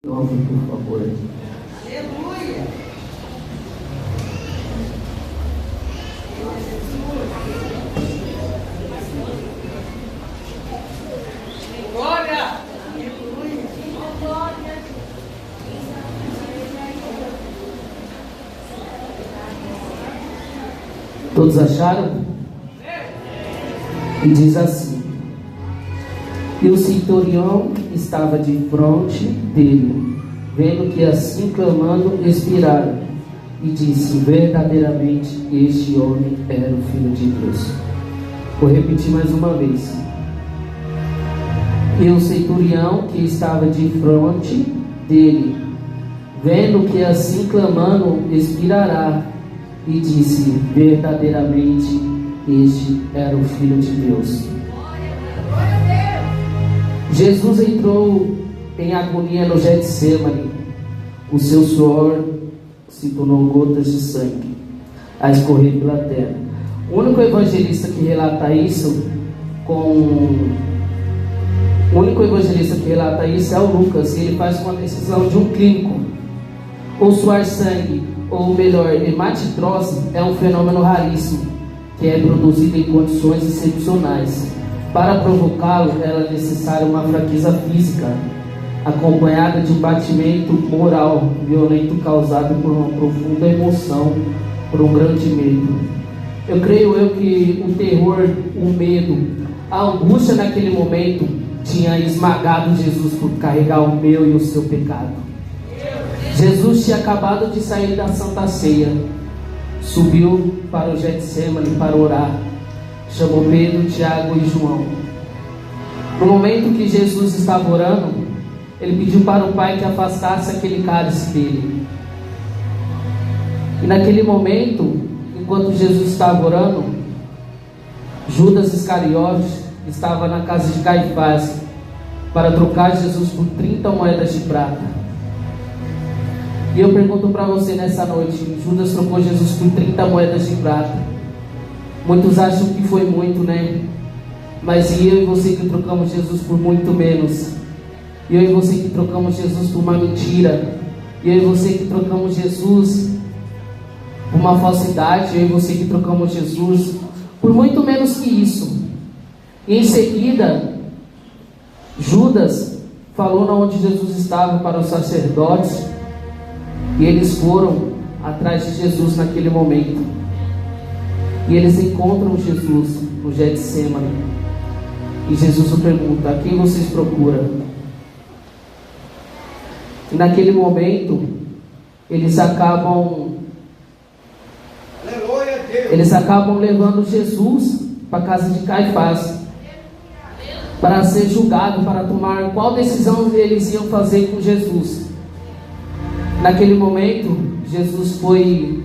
Por favor. Aleluia! Glória! Todos acharam? E diz assim: e o centurião estava de fronte dele, vendo que assim clamando expiraram, e disse: verdadeiramente este homem era o Filho de Deus. Vou repetir mais uma vez. E o centurião que estava de fronte dele, vendo que assim clamando expirará, e disse: verdadeiramente este era o Filho de Deus. Jesus entrou em agonia no Getsemane. O seu suor se tornou gotas de sangue a escorrer pela terra. O único evangelista que relata isso é o Lucas, e ele faz uma decisão de um clínico. O suar sangue, ou melhor, hematitrose, é um fenômeno raríssimo, que é produzido em condições excepcionais. Para provocá-lo, era necessária uma fraqueza física, acompanhada de um batimento moral violento causado por uma profunda emoção, por um grande medo. Eu creio que o terror, o medo, a angústia naquele momento tinha esmagado Jesus por carregar o meu e o seu pecado. Jesus tinha acabado de sair da Santa Ceia, subiu para o Getsemane para orar, chamou Pedro, Tiago e João. No momento que Jesus estava orando, ele pediu para o Pai que afastasse aquele cálice dele. E naquele momento, enquanto Jesus estava orando, Judas Iscariotes estava na casa de Caifás para trocar Jesus por 30 moedas de prata. E eu pergunto para você nessa noite: Judas trocou Jesus por 30 moedas de prata. Muitos acham que foi muito, né? Mas e eu e você que trocamos Jesus por muito menos? E eu e você que trocamos Jesus por uma mentira? E eu e você que trocamos Jesus por uma falsidade? E eu e você que trocamos Jesus por muito menos que isso? E em seguida, Judas falou onde Jesus estava para os sacerdotes, e eles foram atrás de Jesus naquele momento. E eles encontram Jesus no Getsemane. E Jesus o pergunta: a quem vocês procuram? E naquele momento, eles acabam levando Jesus para a casa de Caifás, para ser julgado, para tomar qual decisão eles iam fazer com Jesus. Naquele momento, Jesus foi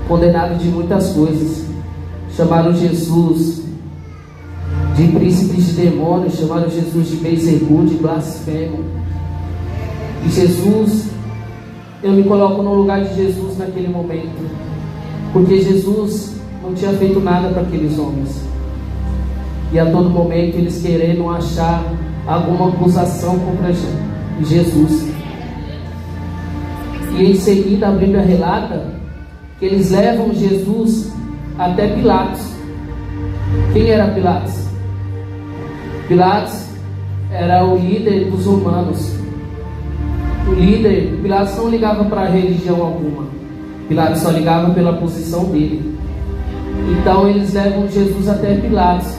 condenado de muitas coisas. Chamaram Jesus de príncipe de demônios, chamaram Jesus de Beelzebul, de blasfemo. E Jesus, eu me coloco no lugar de Jesus naquele momento, porque Jesus não tinha feito nada para aqueles homens, e a todo momento eles querendo achar alguma acusação contra Jesus. E em seguida a Bíblia relata que eles levam Jesus até Pilatos. Quem era Pilatos? Pilatos era o líder dos romanos. Pilatos não ligava para religião alguma. Pilatos só ligava pela posição dele. Então eles levam Jesus até Pilatos.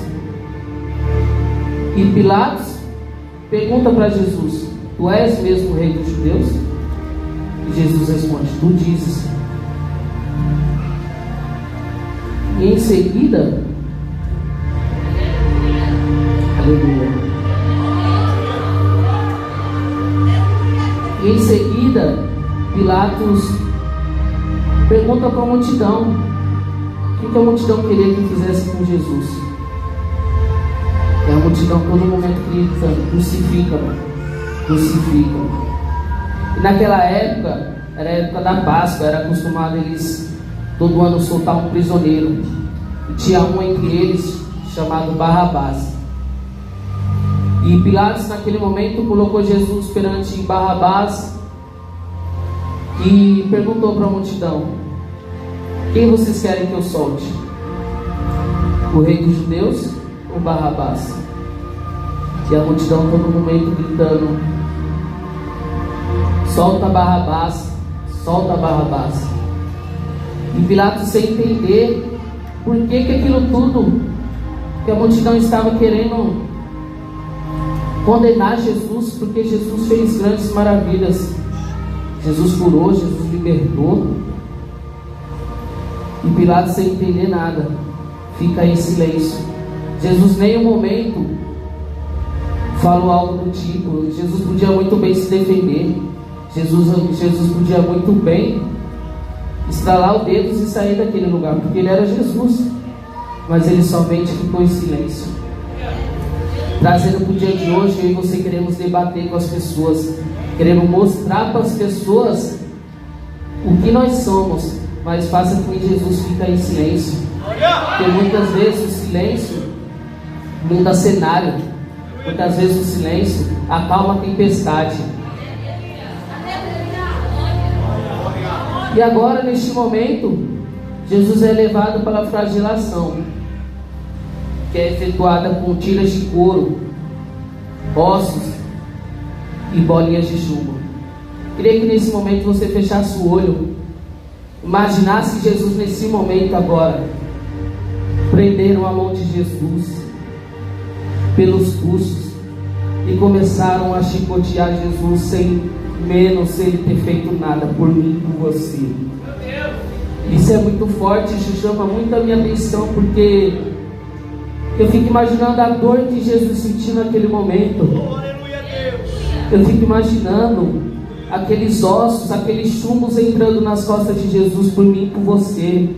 E Pilatos pergunta para Jesus: tu és mesmo o rei dos judeus? E Jesus responde: tu dizes. E em seguida, aleluia. E em seguida, Pilatos pergunta para a multidão: o que a multidão queria que fizesse com Jesus? E a multidão todo momento gritando: crucifica, crucifica. E naquela época, era a época da Páscoa, era acostumado eles todo ano soltar um prisioneiro. E tinha um entre eles chamado Barrabás. E Pilatos naquele momento colocou Jesus perante Barrabás e perguntou para a multidão: quem vocês querem que eu solte? O rei dos judeus ou Barrabás? E a multidão todo momento gritando: solta Barrabás, solta Barrabás. E Pilatos, sem entender por que aquilo tudo que a multidão estava querendo condenar Jesus, porque Jesus fez grandes maravilhas. Jesus curou, Jesus libertou. E Pilatos, sem entender nada, fica em silêncio. Jesus nem um momento falou algo do tipo. Jesus podia muito bem se defender. Jesus podia muito bem estralar os dedos e sair daquele lugar, porque ele era Jesus. Mas ele somente ficou em silêncio. Trazendo para o dia de hoje, eu e você queremos debater com as pessoas, queremos mostrar para as pessoas o que nós somos, mas faça com que Jesus fique em silêncio. Porque muitas vezes o silêncio muda cenário, muitas vezes o silêncio acalma a tempestade. E agora, neste momento, Jesus é levado para a flagelação, que é efetuada com tiras de couro, ossos e bolinhas de chumbo. Queria que nesse momento você fechasse o olho, imaginasse Jesus nesse momento agora. Prenderam a mão de Jesus pelos pulsos e começaram a chicotear Jesus sem menos ele ter feito nada por mim e por você. Isso é muito forte, isso chama muito a minha atenção, porque eu fico imaginando a dor que Jesus sentiu naquele momento. Eu fico imaginando aqueles ossos, aqueles chumbos entrando nas costas de Jesus por mim e por você.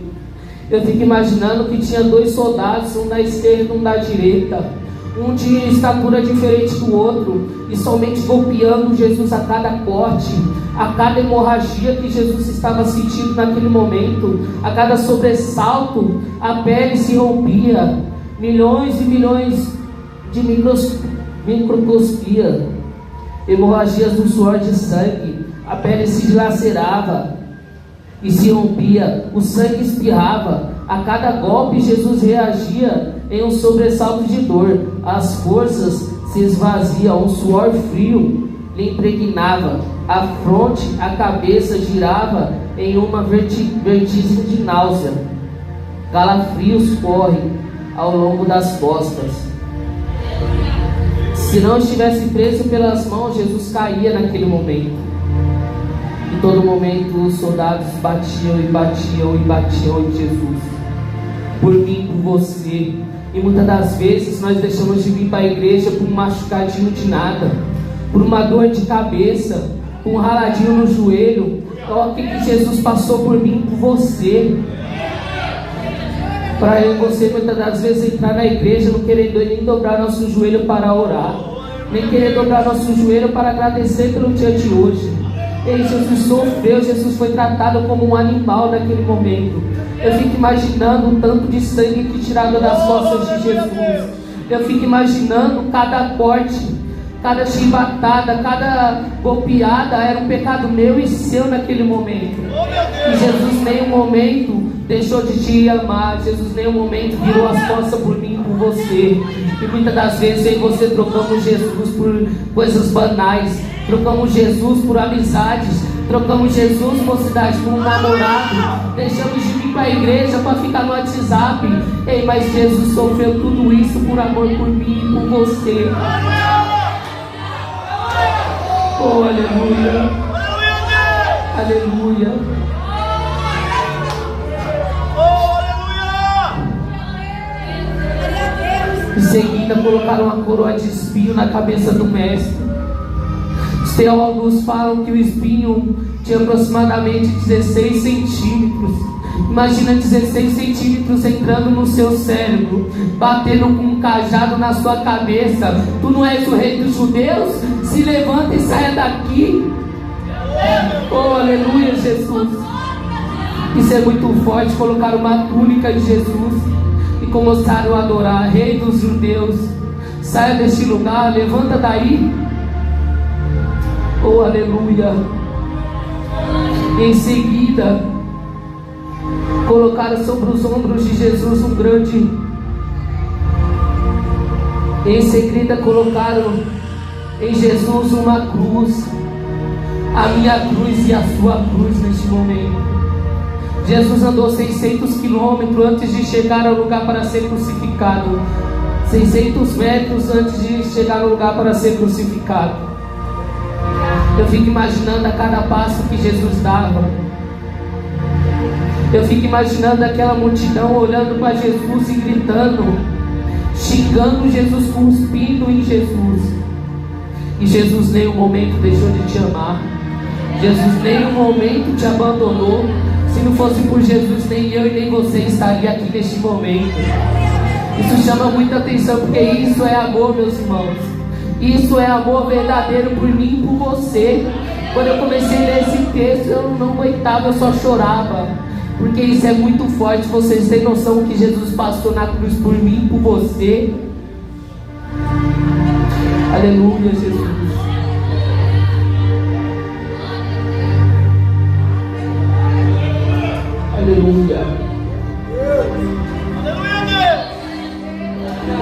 Eu fico imaginando que tinha 2 soldados, um da esquerda e um da direita, um de estatura diferente do outro, e somente golpeando Jesus a cada corte, a cada hemorragia que Jesus estava sentindo naquele momento, a cada sobressalto, a pele se rompia, milhões e milhões de microscopia, hemorragias do suor de sangue, a pele se dilacerava e se rompia, o sangue espirrava, a cada golpe Jesus reagia em um sobressalto de dor, as forças se esvaziam, um suor frio lhe impregnava a fronte, a cabeça girava em uma vertigem de náusea, calafrios correm ao longo das costas. Se não estivesse preso pelas mãos, Jesus caía naquele momento. Em todo momento os soldados batiam e batiam e batiam em Jesus, por mim, por você. E muitas das vezes nós deixamos de vir para a igreja por um machucadinho de nada, por uma dor de cabeça, por um raladinho no joelho. Olha o que Jesus passou por mim, por você. Para eu e você muitas das vezes entrar na igreja não querendo nem dobrar nosso joelho para orar, nem querer dobrar nosso joelho para agradecer pelo dia de hoje. E Jesus sofreu, Jesus foi tratado como um animal naquele momento. Eu fico imaginando o tanto de sangue que tirava das costas de Jesus. Eu fico imaginando cada corte, cada chibatada, cada golpeada era um pecado meu e seu naquele momento. E Jesus em nenhum momento deixou de te amar. Jesus em nenhum momento virou as costas por mim e por você. E muitas das vezes eu e você trocamos Jesus por coisas banais, trocamos Jesus por amizades, trocamos Jesus, mocidade, por um namorado, deixamos de vir para a igreja para ficar no WhatsApp. Ei, mas Jesus sofreu tudo isso por amor por mim e por você. Oh, aleluia, aleluia. Em seguida colocaram uma coroa de espinho na cabeça do mestre. Os teólogos falam que o espinho tinha aproximadamente 16 centímetros. Imagina 16 centímetros entrando no seu cérebro, batendo com um cajado na sua cabeça. Tu não és o rei dos judeus? Se levanta e saia daqui. Oh, aleluia, Jesus. Isso é muito forte. Colocaram uma túnica de Jesus e começaram a adorar: Rei dos judeus, Saia deste lugar, levanta daí. Oh, aleluia. Em seguida, colocaram sobre os ombros de Jesus um grande. Em seguida, colocaram em Jesus uma cruz, a minha cruz e a sua cruz neste momento. Jesus andou 600 quilômetros antes de chegar ao lugar para ser crucificado. 600 metros antes de chegar ao lugar para ser crucificado. Eu fico imaginando a cada passo que Jesus dava. Eu fico imaginando aquela multidão olhando para Jesus e gritando, xingando Jesus, cuspindo em Jesus. E Jesus em nenhum momento deixou de te amar. Jesus em nenhum momento te abandonou. Se não fosse por Jesus, nem eu e nem você estaria aqui neste momento. Isso chama muita atenção, porque isso é amor, meus irmãos. Isso é amor verdadeiro por mim e por você. Quando eu comecei a ler esse texto, eu não aguentava, eu só chorava. Porque isso é muito forte. Vocês têm noção que Jesus passou na cruz por mim e por você? Aleluia, Jesus. Aleluia.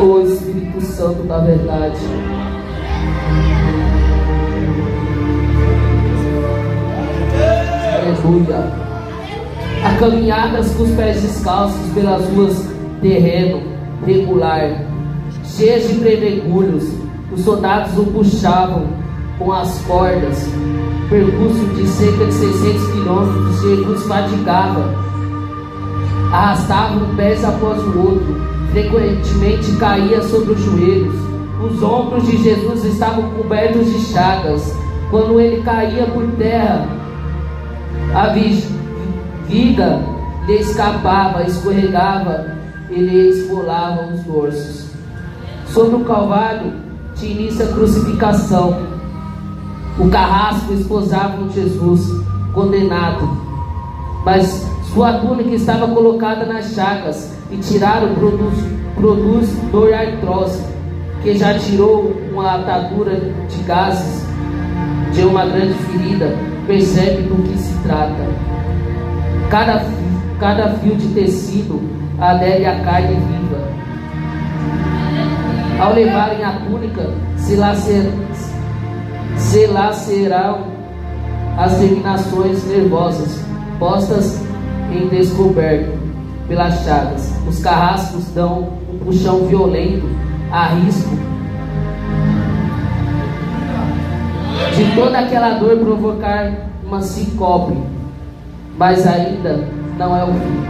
O Espírito Santo da verdade. Aleluia. A caminhadas com os pés descalços pelas ruas terreno regular, cheias de pedregulhos. Os soldados o puxavam com as cordas. Percurso de cerca de 600 quilômetros, Jesus fadigava. Arrastava um pé após o outro. Frequentemente caía sobre os joelhos. Os ombros de Jesus estavam cobertos de chagas. Quando ele caía por terra, a viga lhe escapava, escorregava e lhe esfolava os dorsos. Sobre o calvário tinha início a crucificação. O carrasco esposava Jesus, condenado, mas sua túnica estava colocada nas chagas, e tiraram produz dor artrose, que já tirou uma atadura de gases de uma grande ferida. Percebe do que se trata. Cada fio de tecido adere à carne viva. Ao levarem a túnica, se lacerarão as terminações nervosas, postas em descoberto pelas chagas. Os carrascos dão um puxão violento, a risco de toda aquela dor provocar uma síncope, mas ainda não é o fim.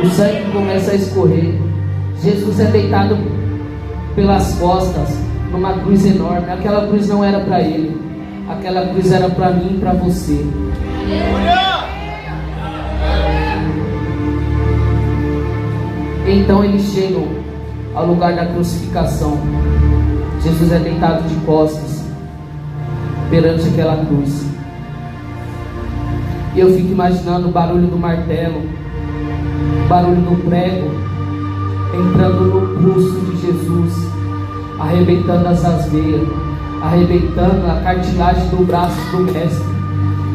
O sangue começa a escorrer. Jesus é deitado pelas costas numa cruz enorme. Aquela cruz não era para ele, aquela cruz era para mim e para você. Então eles chegam ao lugar da crucificação. Jesus é deitado de costas perante aquela cruz. E eu fico imaginando o barulho do martelo, o barulho do prego entrando no pulso de Jesus, arrebentando as veias, arrebentando a cartilagem do braço do mestre.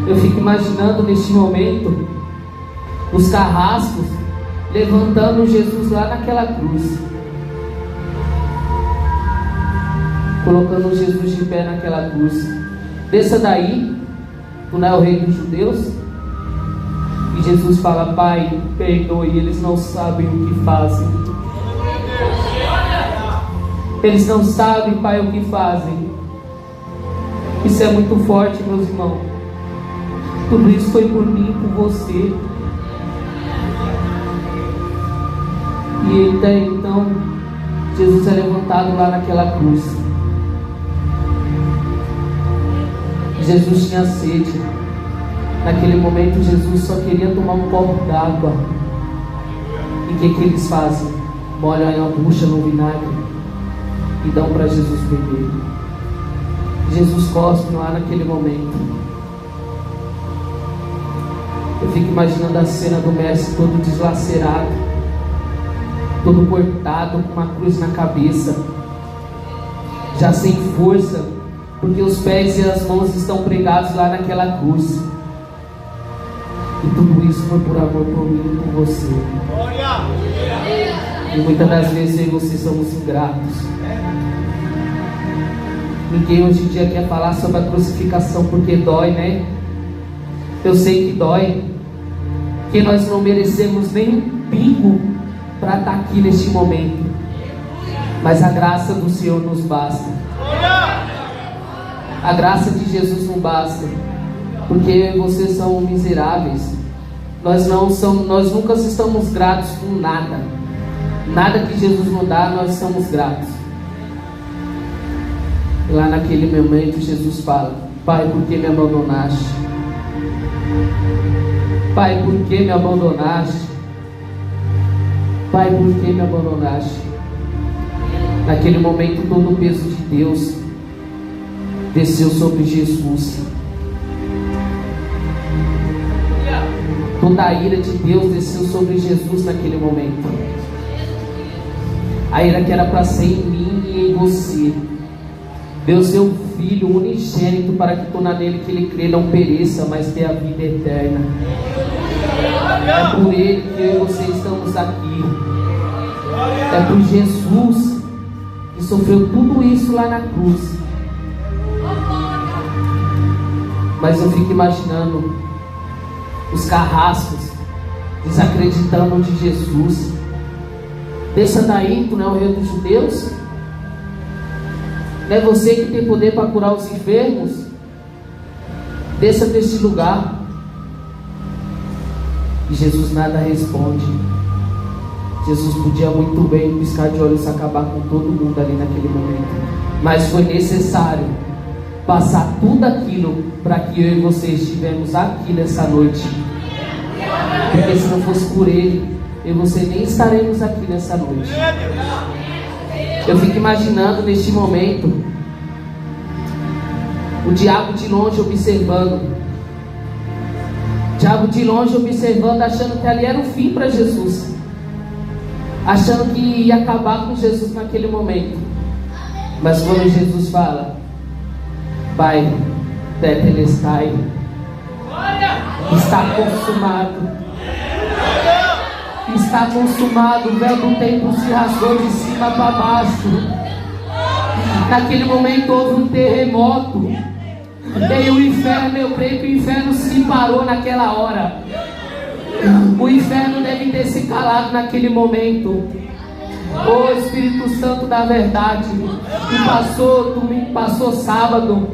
Eu fico imaginando neste momento os carrascos levantando Jesus lá naquela cruz, colocando Jesus de pé naquela cruz. Desça daí, tu não é o rei dos judeus? E Jesus fala: Pai, perdoe, eles não sabem o que fazem. Eles não sabem, Pai, o que fazem. Isso é muito forte, meus irmãos. Tudo isso foi por mim e por você. E até então, Jesus é levantado lá naquela cruz. Jesus tinha sede. Naquele momento, Jesus só queria tomar um copo d'água. E o que eles fazem? Molham a bucha no vinagre e dão para Jesus beber. Jesus cospe lá naquele momento. Eu fico imaginando a cena do mestre todo deslacerado, todo cortado, com uma cruz na cabeça, já sem força, porque os pés e as mãos estão pregados lá naquela cruz. E tudo isso foi por amor por mim e por você. E muitas das vezes eu e você somos ingratos. Ninguém hoje em dia quer falar sobre a crucificação porque dói, né? Eu sei que dói, que nós não merecemos nem um pingo para estar aqui neste momento, mas a graça do Senhor nos basta. A graça de Jesus não basta, porque vocês são miseráveis. Nós nunca estamos gratos por nada. Nada que Jesus nos dá, nós estamos gratos. E lá naquele momento Jesus fala: Pai, por que me abandonaste? Pai, por que me abandonaste? Pai, por que me abandonaste? Naquele momento todo o peso de Deus desceu sobre Jesus. Toda a ira de Deus desceu sobre Jesus naquele momento. A ira que era para ser em mim e em você. Deu seu Filho unigênito para que toda nele que ele crê não pereça, mas tenha a vida eterna. É por ele que eu e você estamos aqui. É por Jesus que sofreu tudo isso lá na cruz. Mas eu fico imaginando os carrascos desacreditando de Jesus. Desça daí, tu não é o rei dos judeus? Não é você que tem poder para curar os enfermos? Desça deste lugar. E Jesus nada responde. Jesus podia muito bem piscar de olhos e acabar com todo mundo ali naquele momento, mas foi necessário passar tudo aquilo para que eu e você estivemos aqui nessa noite. Porque se não fosse por Ele, eu e você nem estaremos aqui nessa noite. Eu fico imaginando neste momento o diabo de longe observando. O diabo de longe observando, achando que ali era o fim para Jesus, achando que ia acabar com Jesus naquele momento. Mas quando Jesus fala: Pai, tetelestai, está consumado. Está consumado. O véu do templo se rasgou de cima para baixo. Naquele momento houve um terremoto. E o inferno, eu creio que o inferno se parou naquela hora. O inferno deve ter se calado naquele momento. O Espírito Santo da verdade. E passou domingo, passou sábado,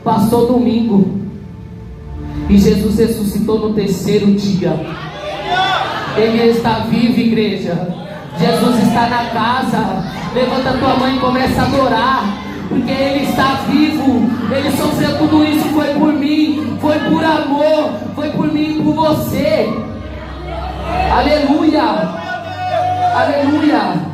passou domingo, e Jesus ressuscitou no terceiro dia. Ele está vivo, igreja. Jesus está na casa. Levanta tua mãe e começa a adorar, porque Ele está vivo. Ele sofreu tudo isso, foi por mim, foi por amor, foi por mim e por você. Aleluia, aleluia.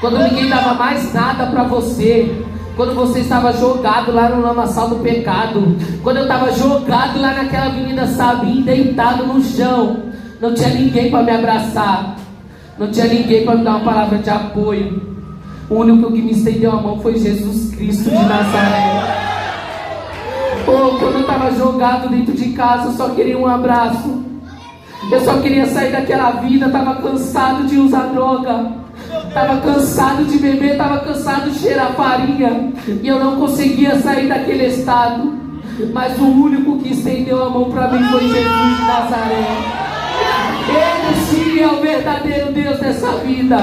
Quando ninguém dava mais nada para você, quando você estava jogado lá no lamaçal do pecado, quando eu estava jogado lá naquela avenida Sabim, deitado no chão, não tinha ninguém para me abraçar, não tinha ninguém para me dar uma palavra de apoio. O único que me estendeu a mão foi Jesus Cristo de Nazaré. Quando eu estava jogado dentro de casa, eu só queria um abraço. Eu só queria sair daquela vida. Estava cansado de usar droga, estava cansado de beber, estava cansado de cheirar farinha, e eu não conseguia sair daquele estado. Mas o único que estendeu a mão para mim foi Jesus de Nazaré. Ele sim é o verdadeiro Deus dessa vida.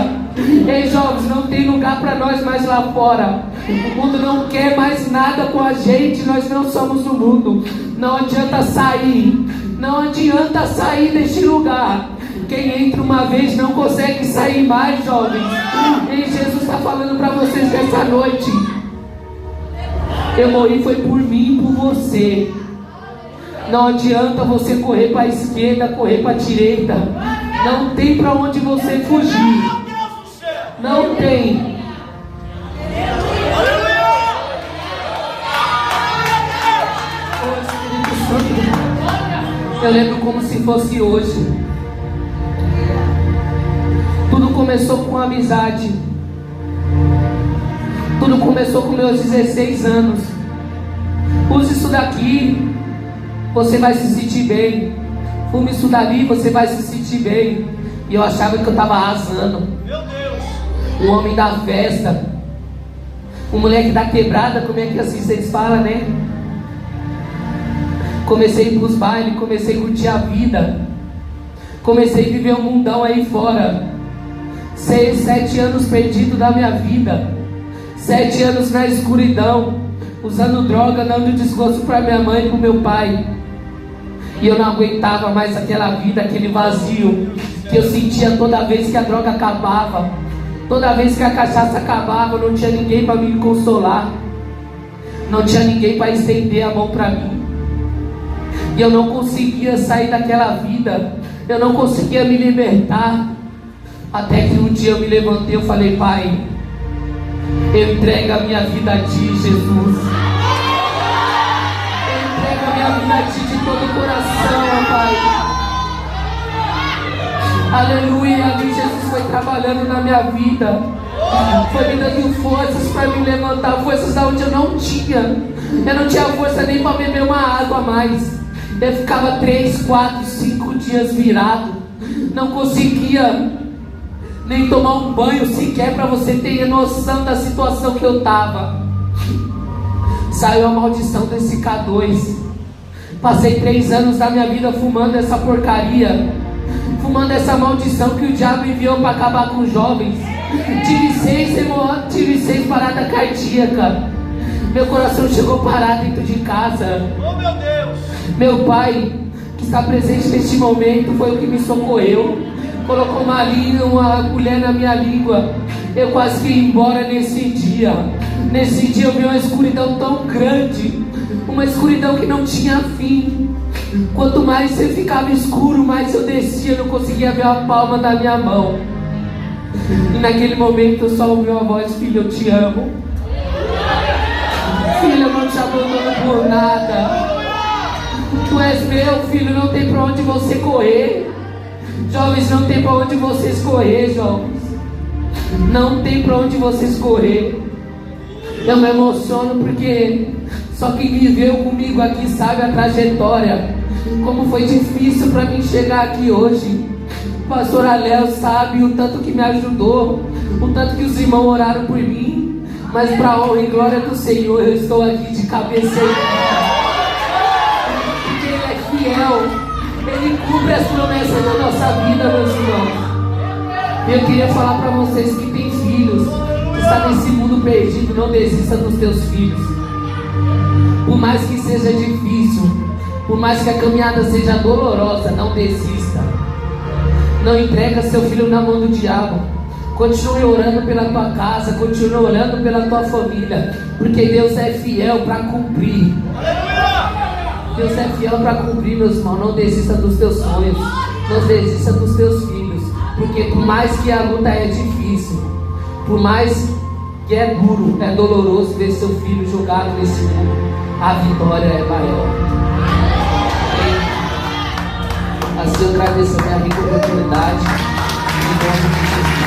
Ei, jovens, não tem lugar para nós mais lá fora. O mundo não quer mais nada com a gente. Nós não somos o mundo. Não adianta sair. Não adianta sair deste lugar. Quem entra uma vez não consegue sair mais, jovens. E Jesus está falando para vocês nessa noite: eu morri foi por mim e por você. Não adianta você correr para a esquerda, correr para a direita. Não tem para onde você fugir. Não tem. Eu lembro como se fosse hoje. Tudo começou com amizade. Tudo começou com meus 16 anos. Use isso daqui, você vai se sentir bem. Fume isso dali, você vai se sentir bem. E eu achava que eu estava arrasando. Meu Deus! O homem da festa, o moleque da quebrada, como é que assim vocês falam, né? Comecei a ir pros bailes, comecei a curtir a vida, comecei a viver um mundão aí fora. 6, 7 anos perdido da minha vida, 7 anos na escuridão, usando droga, dando desgosto para minha mãe e para meu pai. E eu não aguentava mais aquela vida, aquele vazio que eu sentia toda vez que a droga acabava, toda vez que a cachaça acabava. Não tinha ninguém para me consolar, não tinha ninguém para estender a mão para mim. E eu não conseguia sair daquela vida, eu não conseguia me libertar. Até que um dia eu me levantei e falei: Pai, eu entrego a minha vida a Ti, Jesus. Eu entrego a minha vida a Ti de todo o coração, Pai. Aleluia. Ali Jesus foi trabalhando na minha vida, foi me dando forças para me levantar, forças da onde eu não tinha. Eu não tinha força nem para beber uma água a mais. Eu ficava 3, 4, 5 dias virado, não conseguia nem tomar um banho sequer, para você ter noção da situação que eu estava. Saiu a maldição desse K2. Passei 3 anos da minha vida fumando essa porcaria, fumando essa maldição que o diabo enviou para acabar com os jovens. Tive 6 paradas cardíacas. Meu coração chegou a parar dentro de casa. Oh, meu Deus! Meu pai, que está presente neste momento, foi o que me socorreu. Colocou uma agulha na minha língua. Eu quase que ia embora nesse dia. Nesse dia eu vi uma escuridão tão grande, uma escuridão que não tinha fim. Quanto mais você ficava escuro, mais eu descia. Eu não conseguia ver a palma da minha mão. E naquele momento eu só ouvi uma voz: filho, eu te amo. Filho, eu não te abandono por nada. Tu és meu, filho, não tem pra onde você correr. Jovens, não tem pra onde vocês correr, jovens. Não tem pra onde vocês correr. Eu me emociono porque só quem viveu comigo aqui sabe a trajetória, como foi difícil pra mim chegar aqui hoje. O pastor Aléo sabe o tanto que me ajudou, o tanto que os irmãos oraram por mim. Mas para a honra e glória do Senhor, eu estou aqui de cabeça erguida. Porque Ele é fiel, Ele cumpre as promessas da nossa vida, meus irmãos. Eu queria falar para vocês que têm filhos, que está nesse mundo perdido: não desista dos teus filhos. Por mais que seja difícil, por mais que a caminhada seja dolorosa, não desista. Não entrega seu filho na mão do diabo. Continue orando pela tua casa, continue orando pela tua família, porque Deus é fiel para cumprir. Deus é fiel para cumprir, meus irmãos. Não desista dos teus sonhos, não desista dos teus filhos, porque por mais que a luta é difícil, por mais que é duro, é doloroso ver seu filho jogado nesse mundo, a vitória é maior. Assim eu agradeço a minha rica oportunidade. Em nome de Jesus.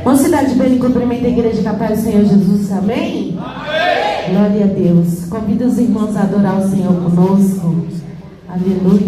Mocidade bem, cumprimenta a igreja capaz do Senhor Jesus, amém? Amém? Glória a Deus. Convido os irmãos a adorar o Senhor conosco. Aleluia.